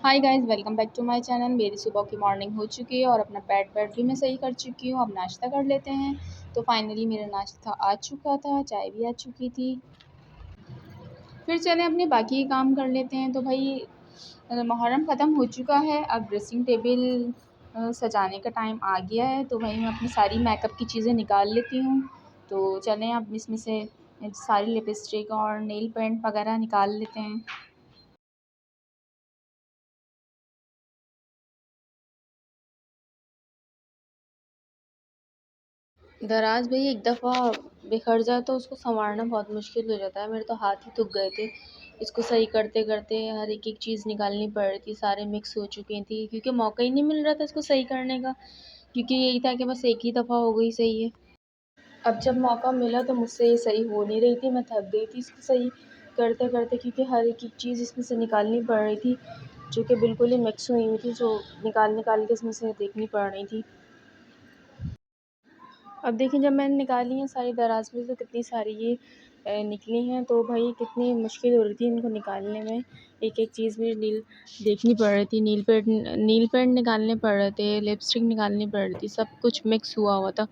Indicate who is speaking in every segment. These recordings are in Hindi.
Speaker 1: Hi guys, welcome back to my channel. मेरी सुबह की मॉर्निंग हो चुकी है और अपना बेड भी मैं सही कर चुकी हूँ। अब नाश्ता कर लेते हैं। तो फाइनली मेरा नाश्ता आ चुका था, चाय भी आ चुकी थी। फिर चलें अपने बाकी काम कर लेते हैं। तो भाई मुहर्रम ख़त्म हो चुका है। अब ड्रेसिंग टेबल सजाने का टाइम आ गया है। तो भाई मैं अपनी सारी मेकअप की चीज़ें निकाल लेती हूँ। तो चलें अब इसमें से सारी लिपस्टिक और नेल पेंट वगैरह निकाल लेते हैं। दराज़ भई एक दफ़ा बिखर जाए तो उसको सँवारना बहुत मुश्किल हो जाता है। मेरे तो हाथ ही थक गए थे। इसको सही करते-करते हर एक-एक चीज़ निकालनी पड़ रही थी, सारे मिक्स हो चुकी थी क्योंकि मौका ही नहीं मिल रहा था इसको सही करने का, क्योंकि यही था कि बस एक ही दफ़ा हो गई सही है। अब जब मौका मिला तो मुझसे ये सही हो नहीं रही थी, मैं थक गई थी इसको सही करते-करते, क्योंकि हर एक-एक चीज़ इसमें से निकालनी पड़ रही थी, जो कि बिल्कुल ही मिक्स हुई हुई थी, जो निकाल-निकाल के इसमें से देखनी पड़ रही थी। अब देखिए जब मैंने निकाली हैं सारी दराज़ में तो कितनी सारी ये निकली हैं। तो भाई कितनी मुश्किल हो रही थी इनको निकालने में। एक-एक चीज़ में देखनी पड़ रही थी। नील पेंट निकालने पड़ रहे थे, लिपस्टिक निकालनी पड़ रही थी, सब कुछ मिक्स हुआ हुआ था।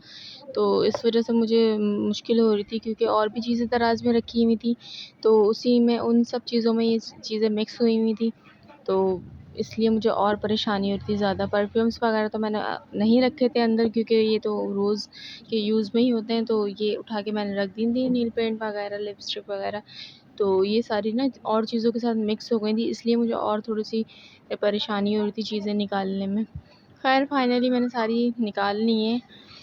Speaker 1: तो इस वज़ह से मुझे मुश्किल हो रही थी, क्योंकि और भी चीज़ें दराज़ में रखी हुई थी, तो उसी में उन सब चीज़ों में ये चीज़ें मिक्स हुई हुई थी। तो इसलिए मुझे और परेशानी होती थी ज़्यादा। परफ्यूम्स वगैरह तो मैंने नहीं रखे थे अंदर, क्योंकि ये तो रोज़ के यूज़ में ही होते हैं, तो ये उठा के मैंने रख दी थी, नील पेंट वगैरह, लिपस्टिक वगैरह। तो ये सारी ना और चीज़ों के साथ मिक्स हो गई थी, इसलिए मुझे और थोड़ी-सी परेशानी हो रही थी चीज़ें निकालने में। ख़ैर फाइनली मैंने सारी निकाल ली हैं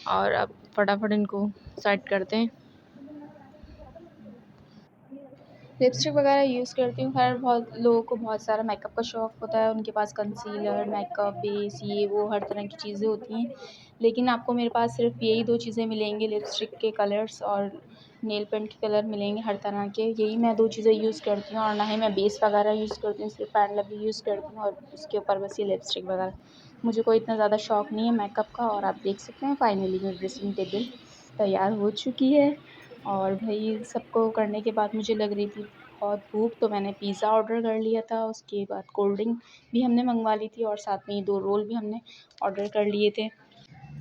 Speaker 1: और अब फटाफट इनको सेट करते हैं। लिपस्टिक वगैरह यूज़ करती हूँ। ख़ैर बहुत लोगों को बहुत सारा मेकअप का शौक़ होता है, उनके पास कंसीलर, मेकअप बेस, ये वो हर तरह की चीज़ें होती हैं। लेकिन आपको मेरे पास सिर्फ़ यही 2 चीज़ें मिलेंगी, लिपस्टिक के कलर्स और नेल पेंट के कलर मिलेंगे हर तरह के। यही मैं 2 चीज़ें यूज़ करती हूँ, और ना ही मैं बेस वगैरह यूज़ करती हूँ, सिर्फ़ पैड लवली यूज़ करती हूँ और उसके ऊपर बस ये लिपस्टिक वगैरह। मुझे कोई इतना ज़्यादा शौक़ नहीं है मेकअप का। और आप देख सकते हैं फाइनली मेरी ड्रेसिंग टेबल तैयार हो चुकी है। और भई सबको करने के बाद मुझे लग रही थी बहुत भूख, तो मैंने पिज़्ज़ा ऑर्डर कर लिया था। उसके बाद कोल्ड ड्रिंक भी हमने मँगवा ली थी और साथ में ये 2 रोल भी हमने ऑर्डर कर लिए थे।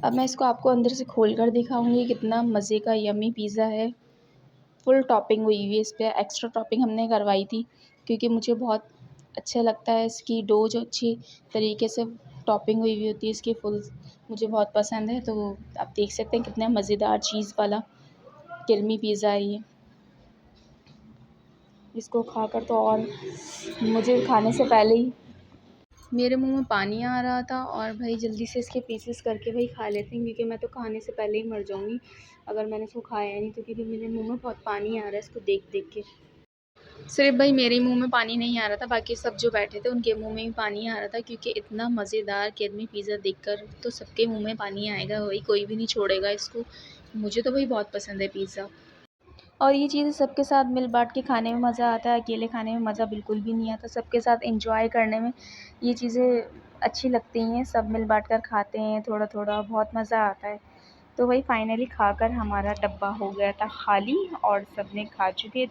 Speaker 1: अब मैं इसको आपको अंदर से खोल कर दिखाऊँगी, कितना मज़े का यम्मी पिज़्ज़ा है। फुल टॉपिंग हुई हुई है इस पे, एक्स्ट्रा टॉपिंग हमने करवाई थी, क्योंकि मुझे बहुत अच्छा लगता है इसकी डो जो अच्छी तरीके से टॉपिंग हुई हुई होती है इसकी फुल, मुझे बहुत पसंद है। तो आप देख सकते हैं कितना मज़ेदार चीज़ वाला यम्मी पिज़्ज़ा है ये। इसको खाकर तो और मुझे खाने से पहले ही मेरे मुँह में पानी आ रहा था, और भाई जल्दी से इसके पीसेस करके भाई खा लेते हैं, क्योंकि मैं तो खाने से पहले ही मर जाऊँगी अगर मैंने इसको खाया नहीं तो, क्योंकि मेरे मुँह में बहुत पानी आ रहा है इसको देख-देख के। सिर्फ़ भाई मेरे ही मुँह में पानी नहीं आ रहा था, बाकी सब जो बैठे थे उनके मुँह में भी पानी आ रहा था, क्योंकि इतना मज़ेदार यम्मी पिज़्ज़ा देखकर तो सबके मुँह में पानी आएगा भाई, कोई भी नहीं छोड़ेगा इसको। मुझे तो भाई बहुत पसंद है पिज़्ज़ा। और ये चीज़ें सबके साथ मिल-बाँट के खाने में मज़ा आता है, अकेले खाने में मज़ा बिल्कुल भी नहीं आता। सबके साथ एन्जॉय करने में ये चीज़ें अच्छी लगती हैं, सब मिल-बाँट कर खाते हैं थोड़ा-थोड़ा, बहुत मज़ा आता है। तो वही फाइनली खाकर हमारा डब्बा हो गया था खाली और सबने खा चुके थे।